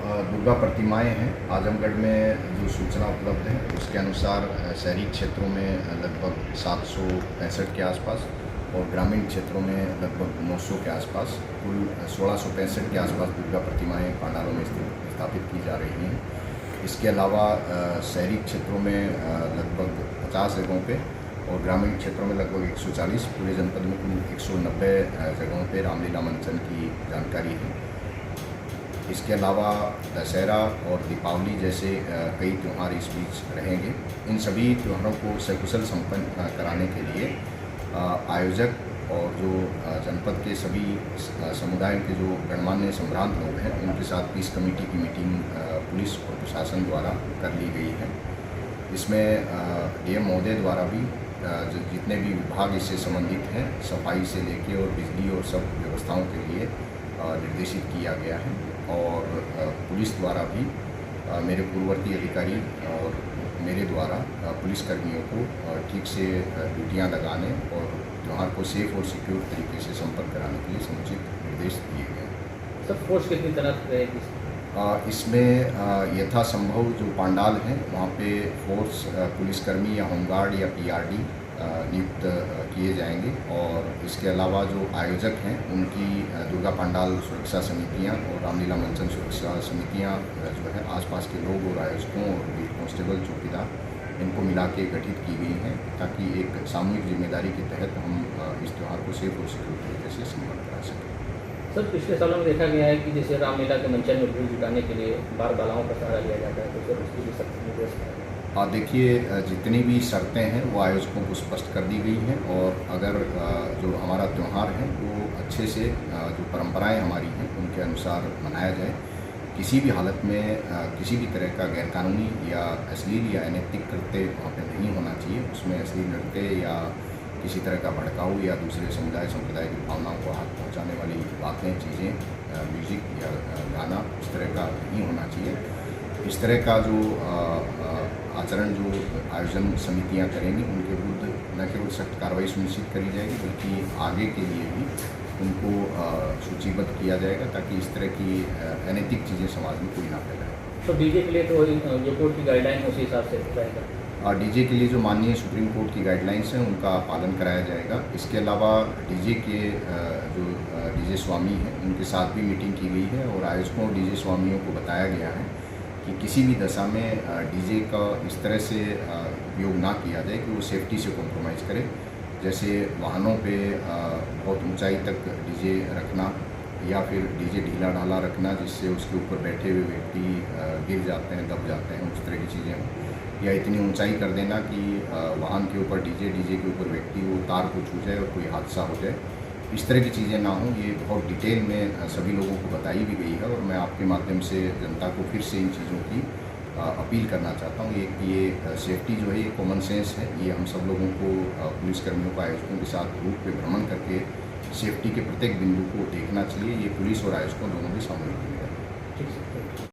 दुर्गा प्रतिमाएं हैं आजमगढ़ में जो सूचना उपलब्ध है उसके अनुसार शहरी क्षेत्रों में लगभग 765 के आसपास और ग्रामीण क्षेत्रों में लगभग 900 के आसपास कुल 1665 के आसपास दुर्गा प्रतिमाएं पंडालों में स्थापित की जा रही हैं। इसके अलावा शहरी क्षेत्रों में लगभग 50 जगहों पे और ग्रामीण क्षेत्रों में लगभग 140, पूरे जनपद में कुल 190 जगहों पे रामलीला मंचन की जानकारी है। इसके अलावा दशहरा और दीपावली जैसे कई त्यौहार इस बीच रहेंगे। इन सभी त्योहारों को सकुशल संपन्न कराने के लिए आयोजक और जो जनपद के सभी समुदायों के जो गणमान्य संभ्रांत लोग हैं उनके साथ पीस कमेटी की मीटिंग पुलिस और प्रशासन द्वारा कर ली गई है। इसमें डीएम महोदय द्वारा भी जितने भी विभाग इससे संबंधित हैं सफाई से लेके और बिजली और सब व्यवस्थाओं के लिए निर्देशित किया गया है और पुलिस द्वारा भी मेरे पूर्ववर्ती अधिकारी और मेरे द्वारा पुलिसकर्मियों को ठीक से ड्यूटियां लगाने और त्यौहार को सेफ और सिक्योर तरीके से संपन्न कराने के लिए समुचित निर्देश दिए गए। सर फोर्स कितनी तैनात रहेगी? इसमें यथासंभव जो पंडाल हैं वहाँ पे फोर्स पुलिसकर्मी या होमगार्ड या पीआरडी नियुक्त किए जाएंगे और इसके अलावा जो आयोजक हैं उनकी दुर्गा पंडाल सुरक्षा समितियां और रामलीला मंचन सुरक्षा समितियां जो है आसपास के लोग और आयोजकों और बीट कांस्टेबल चौकीदार इनको मिला के गठित की गई हैं ताकि एक सामूहिक जिम्मेदारी के तहत हम इस त्यौहार को सेफ और सिक्योर तरीके से संपन्न करा सकें। सर पिछले सालों में देखा गया है कि जैसे रामलीला के मंचन में भीड़ जुटाने के लिए बार बालाओं का सहारा लिया जाता है, तो सर उसकी भी सख्त निर्देश है। देखिए जितनी भी शर्तें हैं वो आयोजकों को स्पष्ट कर दी गई हैं और अगर जो हमारा त्यौहार है वो अच्छे से जो परंपराएं हमारी हैं उनके अनुसार मनाया जाए। किसी भी हालत में किसी भी तरह का गैरकानूनी या अश्लील या अनैतिक कृत्य वहाँ पर नहीं होना चाहिए। उसमें अश्लील नृत्य या किसी तरह का भड़काऊ या दूसरे समुदाय संप्रदाय की भावनाओं को हाथ पहुँचाने वाली बातें चीज़ें म्यूज़िक या गाना इस तरह का नहीं होना चाहिए। इस तरह का जो आचरण जो आयोजन समितियां करेंगी उनके विरुद्ध न केवल सख्त कार्रवाई सुनिश्चित करी जाएगी बल्कि आगे के लिए भी उनको सूचीबद्ध किया जाएगा ताकि इस तरह की अनैतिक चीज़ें समाज में कोई ना फैलाए। तो डीजे के लिए तो जो कोर्ट की गाइडलाइन उसी हिसाब से रहेगा? डीजे के लिए जो माननीय सुप्रीम कोर्ट की गाइडलाइंस हैं उनका पालन कराया जाएगा। इसके अलावा डीजे के जो डीजे स्वामी हैं उनके साथ भी मीटिंग की गई है और आयोजकों और डीजे स्वामियों को बताया गया है कि किसी भी दशा में डीजे का इस तरह से उपयोग ना किया जाए कि वो सेफ्टी से कॉम्प्रोमाइज़ करे। जैसे वाहनों पे बहुत ऊंचाई तक डीजे रखना या फिर डीजे ढीला ढाला रखना जिससे उसके ऊपर बैठे हुए व्यक्ति गिर जाते हैं, दब जाते हैं, उस तरह की चीज़ें हों या इतनी ऊंचाई कर देना कि वाहन के ऊपर डीजे के ऊपर व्यक्ति वो तार को छू जाए और कोई हादसा हो जाए। इस तरह की चीज़ें ना हों, ये बहुत डिटेल में सभी लोगों को बताई भी गई है और मैं आपके माध्यम से जनता को फिर से इन चीज़ों की अपील करना चाहता हूँ। ये सेफ्टी जो है ये कॉमन सेंस है, ये हम सब लोगों को पुलिसकर्मियों को आयोजकों के साथ रूट पे भ्रमण करके सेफ्टी के प्रत्येक बिंदु को देखना चाहिए। ये पुलिस और आयोजकों दोनों की सामूहिक जिम्मेदारी है। ठीक है।